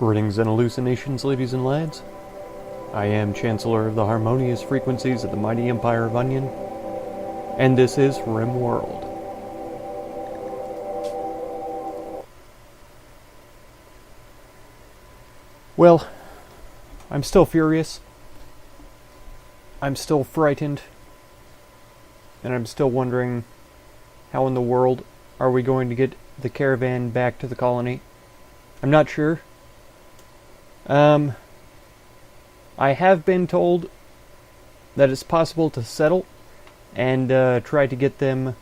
Greetings and hallucinations, ladies and lads. I am Chancellor of the harmonious frequencies of the mighty Empire of Onion, and this is Rimworld. Well, I'm still furious. I'm still frightened. And I'm still wondering how in the world are we going to get the caravan back to the colony. I'm not sure. I have been told that it's possible to settle and try to get them,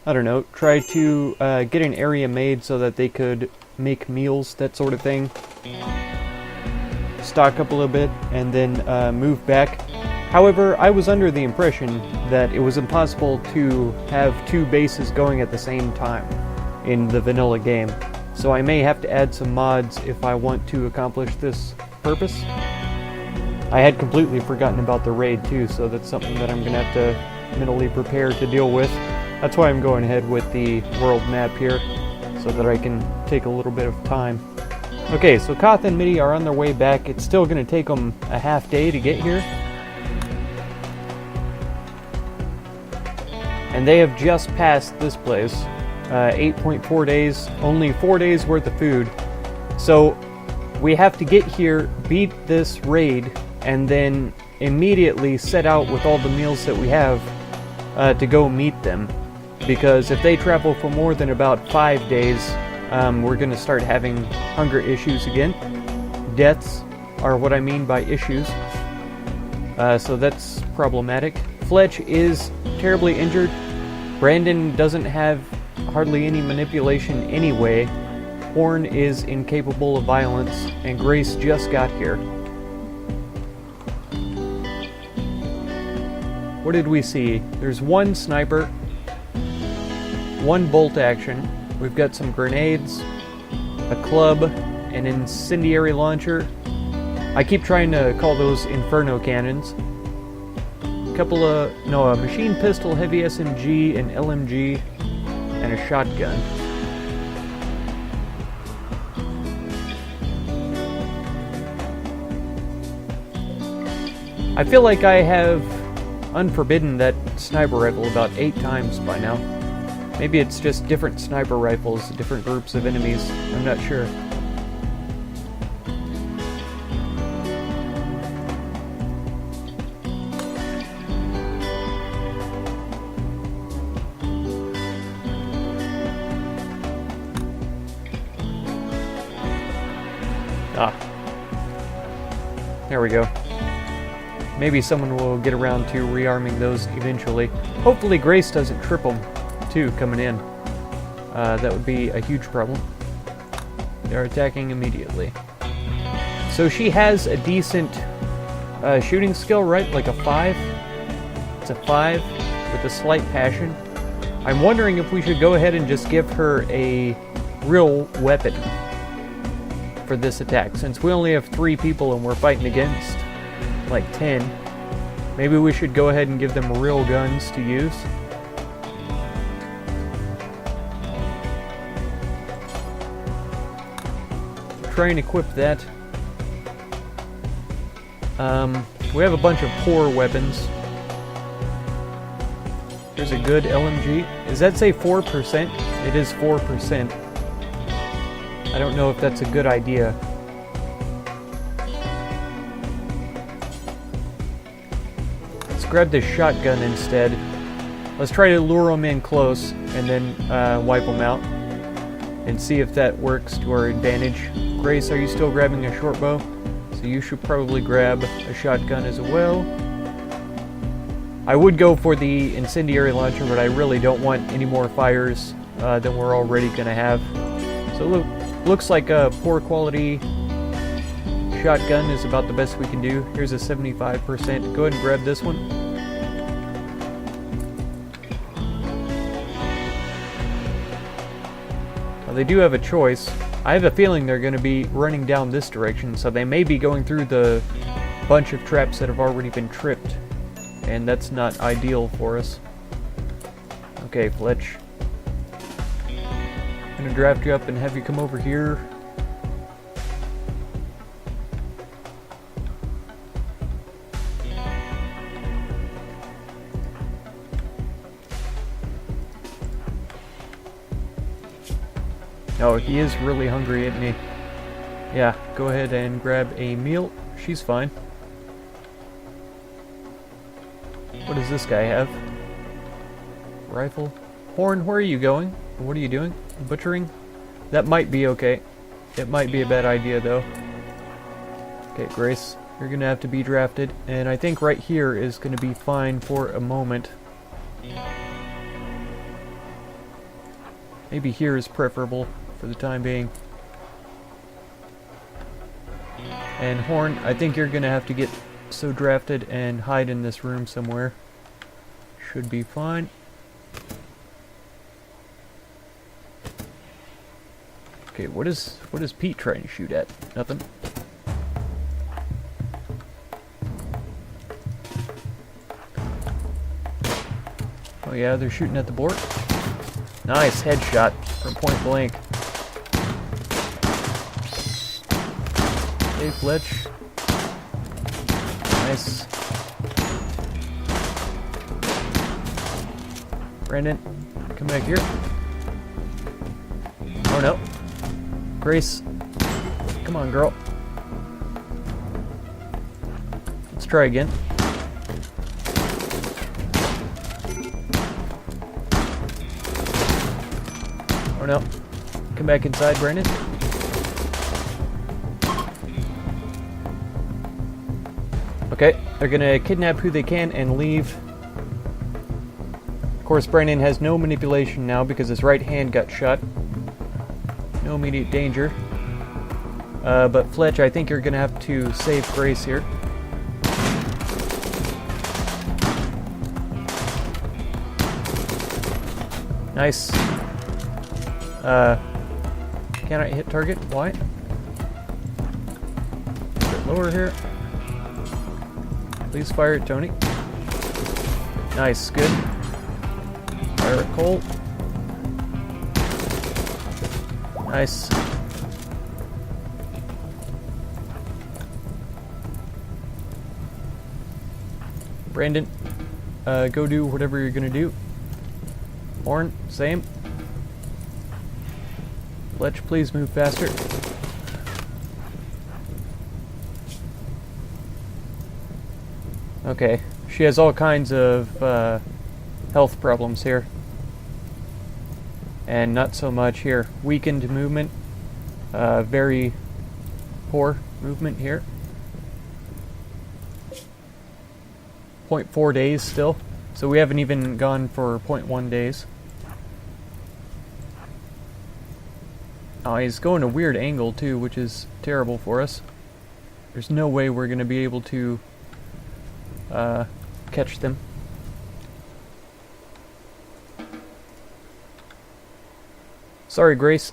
I don't know, try to get an area made so that they could make meals, that sort of thing. Stock up a little bit and then move back. However, I was under the impression that it was impossible to have two bases going at the same time in the vanilla game. So I may have to add some mods if I want to accomplish this purpose. I had completely forgotten about the raid too, so that's something that I'm going to have to mentally prepare to deal with. That's why I'm going ahead with the world map here, so that I can take a little bit of time. Okay, so Koth and Mitty are on their way back. It's still going to take them a half day to get here. And they have just passed this place. 8.4 days, only 4 days worth of food. So we have to get here, beat this raid, and then immediately set out with all the meals that we have to go meet them. Because if they travel for more than about 5 days, we're going to start having hunger issues again. Deaths are what I mean by issues. So that's problematic. Fletch is terribly injured. Brandon doesn't have hardly any manipulation anyway. Horn is incapable of violence, and Grace just got here. What did we see? There's one sniper, one bolt action. We've got some grenades, a club, an incendiary launcher. I keep trying to call those inferno cannons. A machine pistol, heavy SMG, an LMG, and a shotgun. I feel like I have unforbidden that sniper rifle about 8 times by now. Maybe it's just different sniper rifles, different groups of enemies. I'm not sure. There we go. Maybe someone will get around to rearming those eventually. Hopefully Grace doesn't trip them, too, coming in. That would be a huge problem. They're attacking immediately. So she has a decent shooting skill, right? Like a 5? It's a 5 with a slight passion. I'm wondering if we should go ahead and just give her a real weapon for this attack. Since we only have 3 people and we're fighting against like 10, maybe we should go ahead and give them real guns to use. Try and equip that. We have a bunch of poor weapons. There's a good LMG. Does that say 4%? It is 4%. I don't know if that's a good idea. Let's grab this shotgun instead. Let's try to lure them in close and then wipe them out and see if that works to our advantage. Grace, are you still grabbing a short bow? So you should probably grab a shotgun as well. I would go for the incendiary launcher, but I really don't want any more fires than we're already going to have. So looks like a poor quality shotgun is about the best we can do. Here's a 75%. Go ahead and grab this one. Well, they do have a choice. I have a feeling they're going to be running down this direction, so they may be going through the bunch of traps that have already been tripped. And that's not ideal for us. Okay, Fletch. Gonna draft you up and have you come over here. Oh, he is really hungry, isn't he? Yeah, go ahead and grab a meal. She's fine. What does this guy have? Rifle. Horn, where are you going? What are you doing? Butchering? That might be okay. It might be a bad idea, though. Okay, Grace, you're gonna have to be drafted, and I think right here is gonna be fine for a moment. Maybe here is preferable for the time being. And Horn, I think you're gonna have to get so drafted and hide in this room somewhere. Should be fine. Okay, what is Pete trying to shoot at? Nothing. Oh yeah, they're shooting at the board. Nice headshot from point blank. Hey, Fletch. Nice. Brandon, come back here. Oh no. Grace, come on, girl. Let's try again. Oh no. Come back inside, Brandon. Okay, they're gonna kidnap who they can and leave. Of course, Brandon has no manipulation now because his right hand got shot. No immediate danger. But Fletch, I think you're gonna have to save Grace here. Nice. Can I hit target? Why? A bit lower here. Please fire at Tony. Nice, good. Fire at Cole. Nice. Brandon, go do whatever you're gonna do. Horn, same. Fletch, please move faster. Okay, she has all kinds of health problems here. And not so much here. Weakened movement. Very poor movement here. 0.4 days still. So we haven't even gone for 0.1 days. Oh, he's going a weird angle too, which is terrible for us. There's no way we're going to be able to catch them. Sorry, Grace.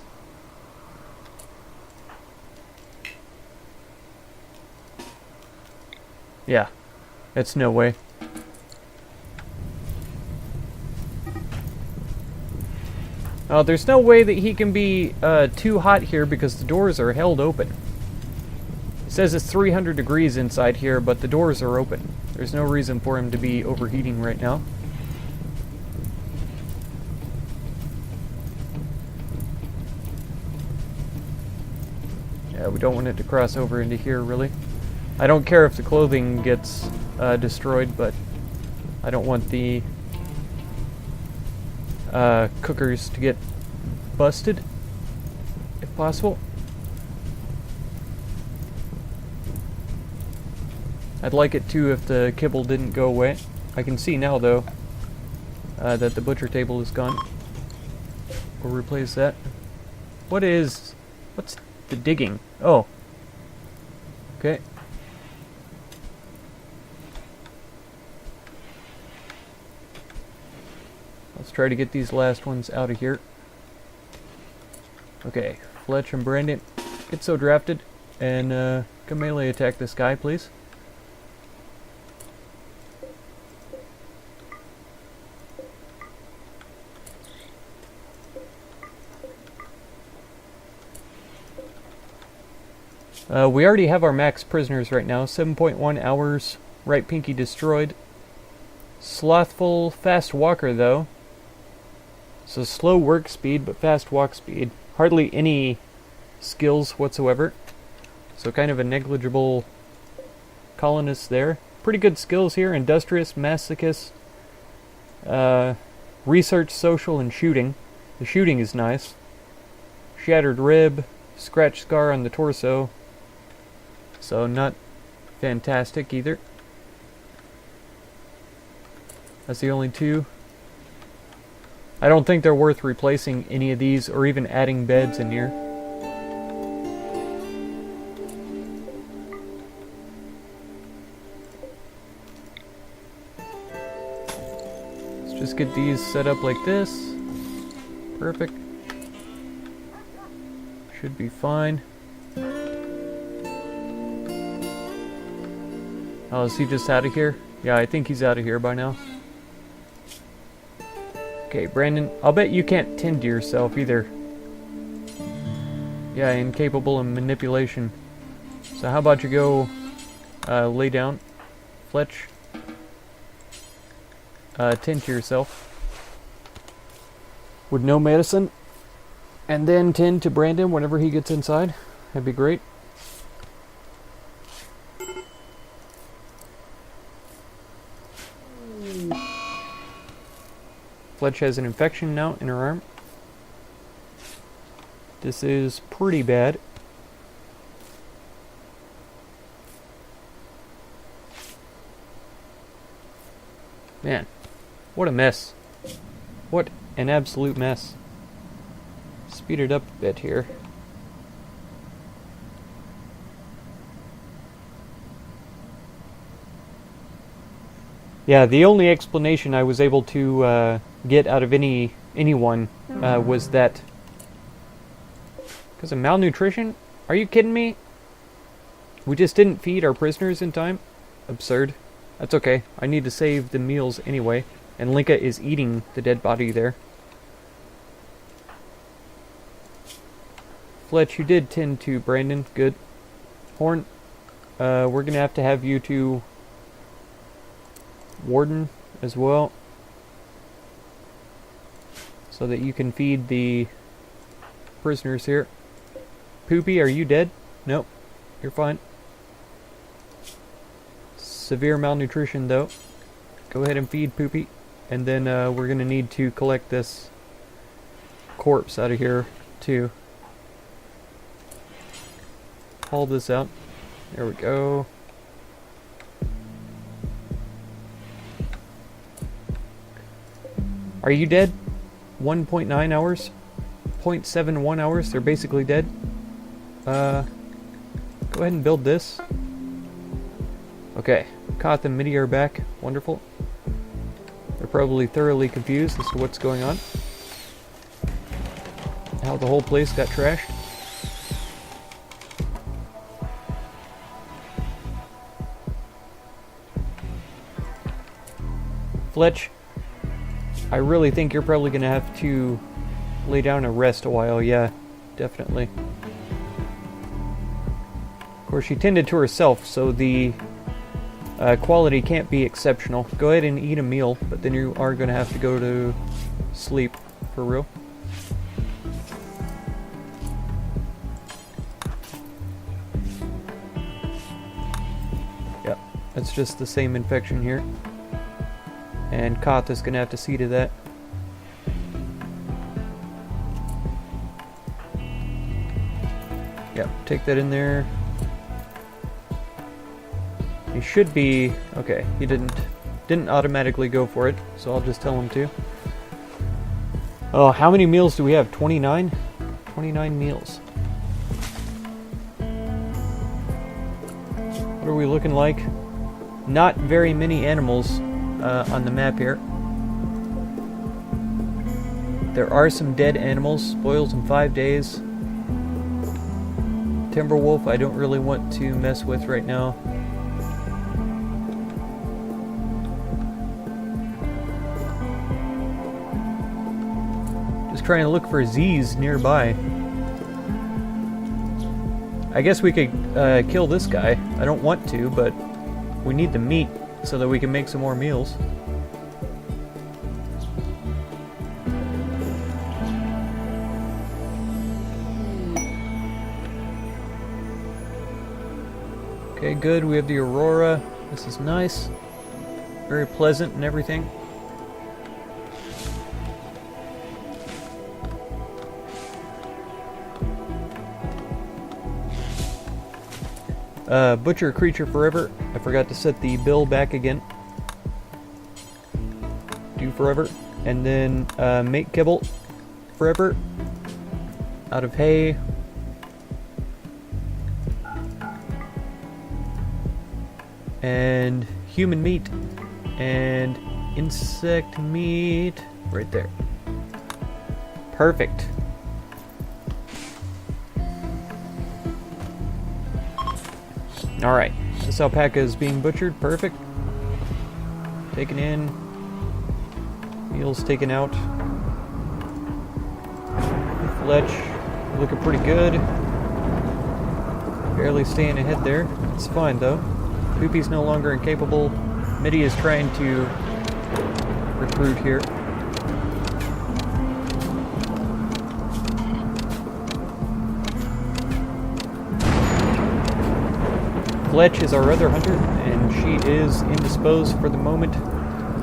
Yeah, it's no way. Oh, there's no way that he can be too hot here because the doors are held open. It says it's 300 degrees inside here, but the doors are open. There's no reason for him to be overheating right now. Yeah, we don't want it to cross over into here, really. I don't care if the clothing gets destroyed, but I don't want the cookers to get busted, if possible. I'd like it too if the kibble didn't go away. I can see now, though, that the butcher table is gone. We'll replace that. What's the digging? Oh. Okay. Let's try to get these last ones out of here. Okay, Fletch and Brandon, get so drafted, and come melee attack this guy, please. We already have our max prisoners right now. 7.1 hours. Right pinky destroyed. Slothful, fast walker though. So slow work speed, but fast walk speed. Hardly any skills whatsoever. So kind of a negligible colonist there. Pretty good skills here. Industrious, masochist, research, social, and shooting. The shooting is nice. Shattered rib, scratch scar on the torso. So not fantastic either. That's the only two. I don't think they're worth replacing any of these or even adding beds in here. Let's just get these set up like this. Perfect. Should be fine. Oh, is he just out of here? Yeah, I think he's out of here by now. Okay, Brandon, I'll bet you can't tend to yourself either. Yeah, incapable of manipulation. So how about you go lay down, Fletch. Tend to yourself. With no medicine. And then tend to Brandon whenever he gets inside. That'd be great. Fletch has an infection now in her arm. This is pretty bad. Man, what a mess. What an absolute mess. Speed it up a bit here. Yeah, the only explanation I was able to get out of anyone was that because of malnutrition? Are you kidding me? We just didn't feed our prisoners in time? Absurd. That's okay. I need to save the meals anyway. And Linka is eating the dead body there. Fletch, you did tend to Brandon. Good. Horn, we're going to have you to Warden as well. So that you can feed the prisoners here. Poopy, are you dead? Nope. You're fine. Severe malnutrition though. Go ahead and feed Poopy. And then we're going to need to collect this corpse out of here too. Haul this out. There we go. Are you dead? 1.9 hours? 0.71 hours? They're basically dead. Go ahead and build this. Okay. Koth and Midi are back. Wonderful. They're probably thoroughly confused as to what's going on. How the whole place got trashed. Fletch, I really think you're probably going to have to lay down and rest a while. Yeah, definitely. Of course, she tended to herself, so the quality can't be exceptional. Go ahead and eat a meal, but then you are going to have to go to sleep for real. Yeah, that's just the same infection here. And Koth is going to have to see to that. Yep, take that in there. He should be... Okay, he didn't automatically go for it, so I'll just tell him to. Oh, how many meals do we have? 29? 29 meals. What are we looking like? Not very many animals on the map here. There are some dead animals. Spoils in 5 days. Timberwolf I don't really want to mess with right now. Just trying to look for Z's nearby. I guess we could kill this guy. I don't want to, but we need the meat so that we can make some more meals. Okay, good. We have the Aurora. This is nice. Very pleasant and everything. Butcher a creature forever. I forgot to set the bill back again. Do forever. And then make kibble forever. Out of hay. And human meat. And insect meat. Right there. Perfect. Alright, this alpaca is being butchered. Perfect. Taken in. Meals taken out. Fletch looking pretty good. Barely staying ahead there. It's fine though. Poopy's no longer incapable. Mitty is trying to recruit here. Fletch is our other hunter, and she is indisposed for the moment.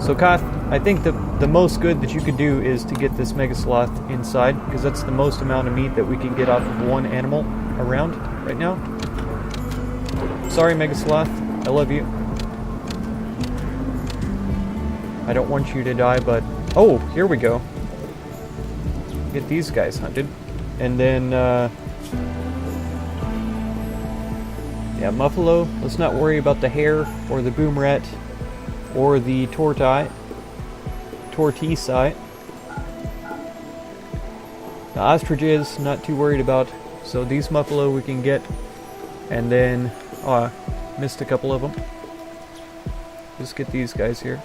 So Koth, I think the most good that you could do is to get this Mega Sloth inside, because that's the most amount of meat that we can get off of one animal around right now. Sorry, Mega Sloth, I love you. I don't want you to die, but... Oh, here we go. Get these guys hunted. And then, yeah, Muffalo. Let's not worry about the hare, or the boom rat, or the tortoise. The ostriches, not too worried about. So these Muffalo we can get. And then, oh, I missed a couple of them. Just get these guys here.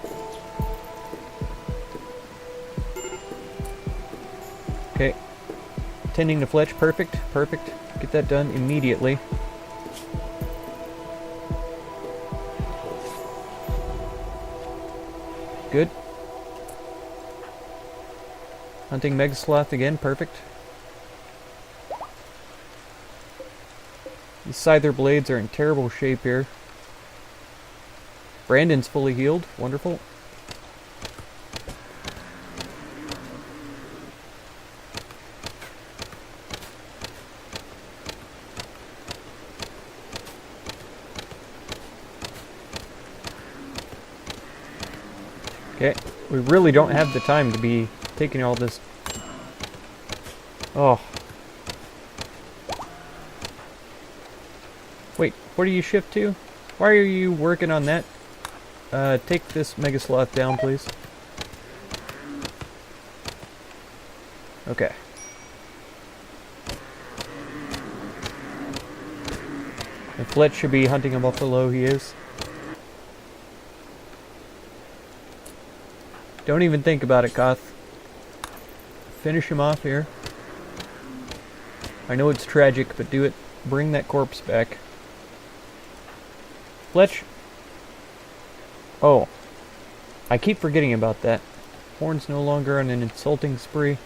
Okay. Tending to Fletch, perfect, perfect. Get that done immediately. Good. Hunting Mega Sloth again, perfect. These scyther blades are in terrible shape here. Brandon's fully healed, wonderful. Okay, we really don't have the time to be taking all this. Oh. Wait, where do you shift to? Why are you working on that? Take this Mega Sloth down, please. Okay. And Fletch should be hunting a buffalo, he is. Don't even think about it, Koth. Finish him off here. I know it's tragic, but do it. Bring that corpse back. Fletch. Oh. I keep forgetting about that. Horn's no longer on an insulting spree.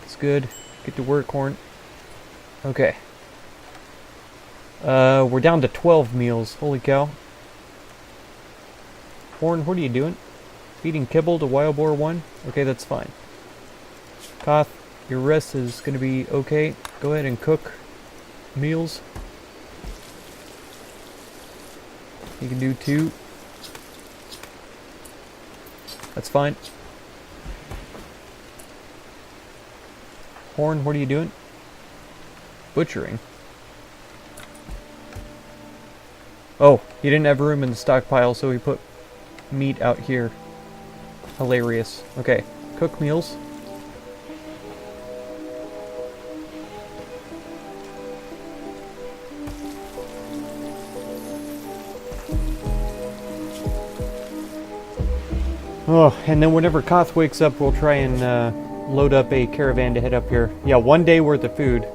It's good. Get to work, Horn. Okay. We're down to 12 meals. Holy cow. Horn, what are you doing? Feeding kibble to Wild Boar 1? Okay, that's fine. Koth, your rest is going to be okay. Go ahead and cook meals. You can do 2. That's fine. Horn, what are you doing? Butchering. Oh, he didn't have room in the stockpile, so he put meat out here. Hilarious. Okay, cook meals. Oh, and then whenever Koth wakes up, we'll try and load up a caravan to head up here. Yeah, 1 day worth of food.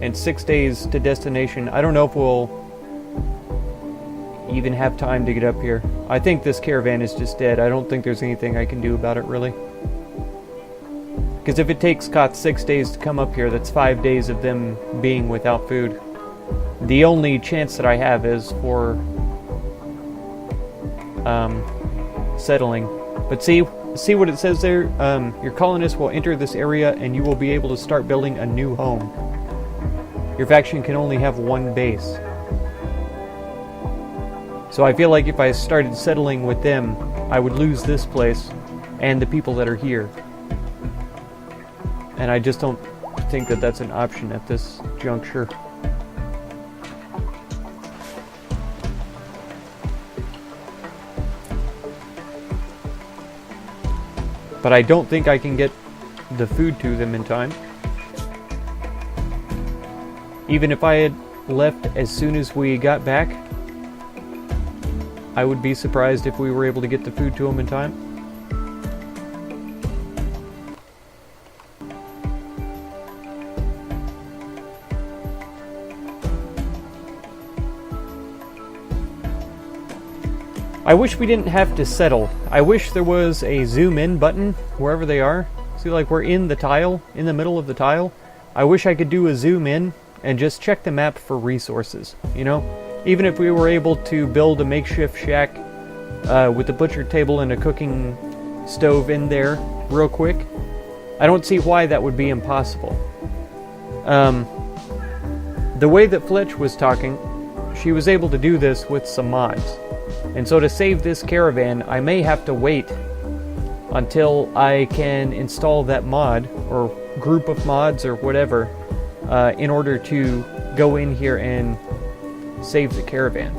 and 6 days to destination. I don't know if we'll even have time to get up here. I think this caravan is just dead. I don't think there's anything I can do about it, really. Because if it takes Scott 6 days to come up here, that's 5 days of them being without food. The only chance that I have is for settling. But see what it says there? Your colonists will enter this area and you will be able to start building a new home. Your faction can only have one base. So I feel like if I started settling with them, I would lose this place and the people that are here. And I just don't think that that's an option at this juncture. But I don't think I can get the food to them in time. Even if I had left as soon as we got back, I would be surprised if we were able to get the food to them in time. I wish we didn't have to settle. I wish there was a zoom in button wherever they are. See, like we're in the tile, in the middle of the tile. I wish I could do a zoom in and just check the map for resources, you know? Even if we were able to build a makeshift shack with a butcher table and a cooking stove in there real quick, I don't see why that would be impossible. The way that Fletch was talking, she was able to do this with some mods. And so to save this caravan, I may have to wait until I can install that mod, or group of mods, or whatever, in order to go in here and save the caravan.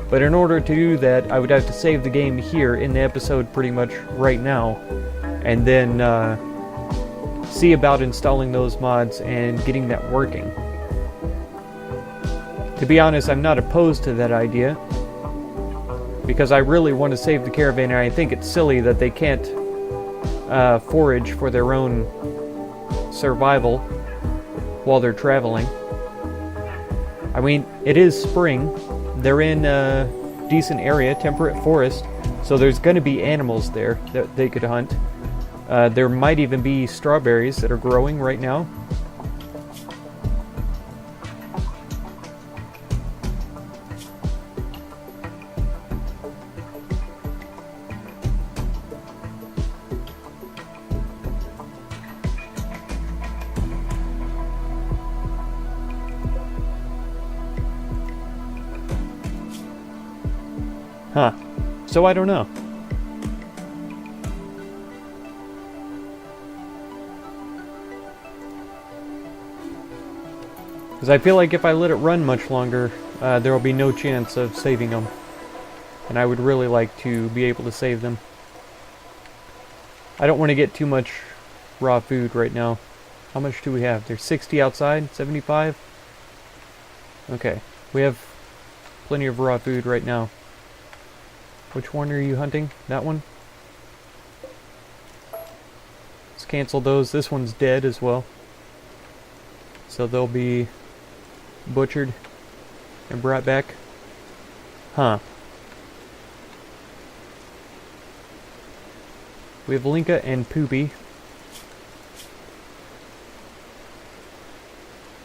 But in order to do that, I would have to save the game here in the episode pretty much right now, and then see about installing those mods and getting that working. To be honest, I'm not opposed to that idea, because I really want to save the caravan, and I think it's silly that they can't forage for their own survival while they're traveling. I mean, it is spring. They're in a decent area, temperate forest, so there's going to be animals there that they could hunt. There might even be strawberries that are growing right now. Huh. So I don't know. Because I feel like if I let it run much longer, there will be no chance of saving them. And I would really like to be able to save them. I don't want to get too much raw food right now. How much do we have? There's 60 outside? 75? Okay. We have plenty of raw food right now. Which one are you hunting? That one? Let's cancel those. This one's dead as well. So they'll be butchered and brought back. Huh. We have Linka and Poopy.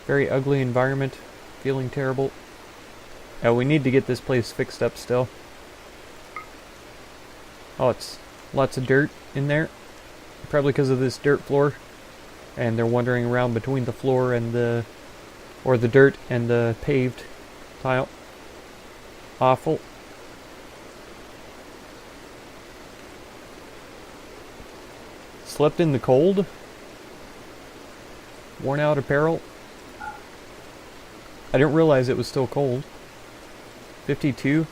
Very ugly environment. Feeling terrible. Oh, we need to get this place fixed up still. Oh, it's lots of dirt in there. Probably because of this dirt floor. And they're wandering around between the floor and the dirt and the paved tile. Awful. Slept in the cold. Worn out apparel. I didn't realize it was still cold. 52.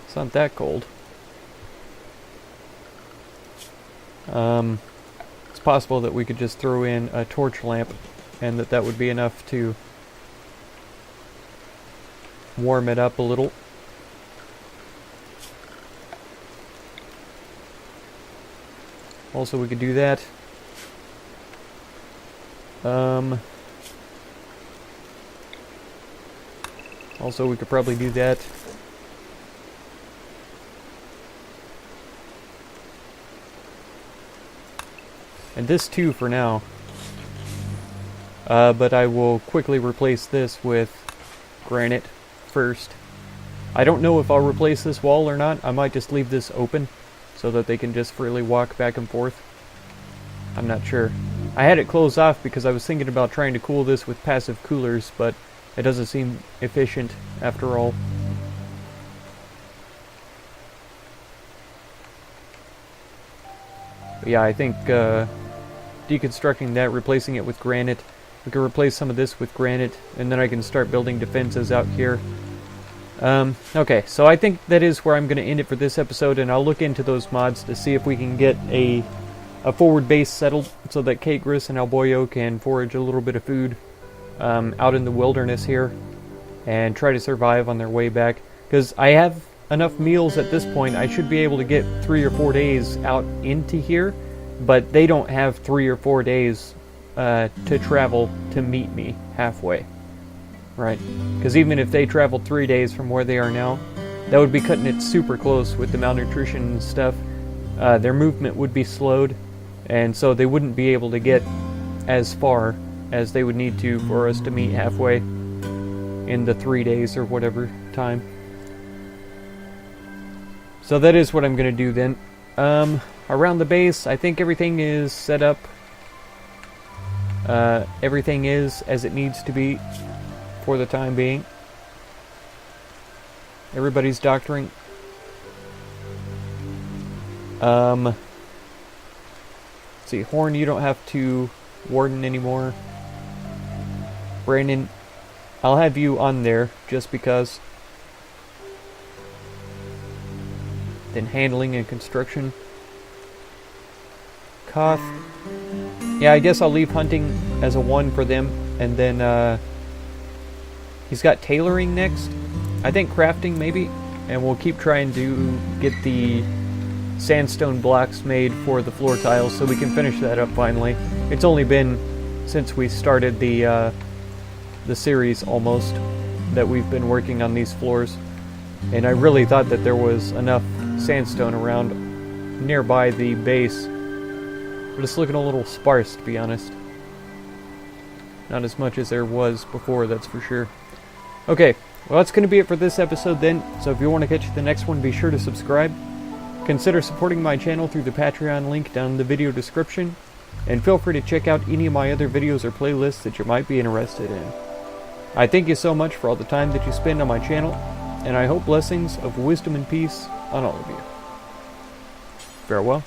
It's not that cold. It's possible that we could just throw in a torch lamp and that would be enough to warm it up a little. Also, we could do that. Also, we could probably do that. And this too for now. But I will quickly replace this with granite first. I don't know if I'll replace this wall or not. I might just leave this open so that they can just freely walk back and forth. I'm not sure. I had it closed off because I was thinking about trying to cool this with passive coolers, but it doesn't seem efficient after all. But yeah, I think deconstructing that, replacing it with granite. We can replace some of this with granite, and then I can start building defenses out here. Okay, so I think that is where I'm going to end it for this episode, and I'll look into those mods to see if we can get a forward base settled so that Kate, Gris, and Alboyo can forage a little bit of food out in the wilderness here and try to survive on their way back. Because I have enough meals at this point, I should be able to get 3 or 4 days out into here, but they don't have 3 or 4 days to travel to meet me halfway. Right? Because even if they traveled 3 days from where they are now, that would be cutting it super close with the malnutrition and stuff. Their movement would be slowed, and so they wouldn't be able to get as far as they would need to for us to meet halfway in the 3 days or whatever time. So that is what I'm going to do then. Around the base, I think everything is set up. Everything is as it needs to be for the time being. Everybody's doctoring. Let's see, Horn, you don't have to warden anymore. Brandon, I'll have you on there just because. Then handling and construction. Koth. Yeah, I guess I'll leave hunting as a 1 for them, and then he's got tailoring next. I think crafting maybe, and we'll keep trying to get the sandstone blocks made for the floor tiles so we can finish that up finally. It's only been since we started the series almost that we've been working on these floors, and I really thought that there was enough sandstone around nearby the base, but it's looking a little sparse, to be honest. Not as much as there was before, that's for sure. Okay, well, that's going to be it for this episode then, so if you want to catch the next one, be sure to subscribe. Consider supporting my channel through the Patreon link down in the video description, and feel free to check out any of my other videos or playlists that you might be interested in. I thank you so much for all the time that you spend on my channel, and I hope blessings of wisdom and peace on all of you. Farewell.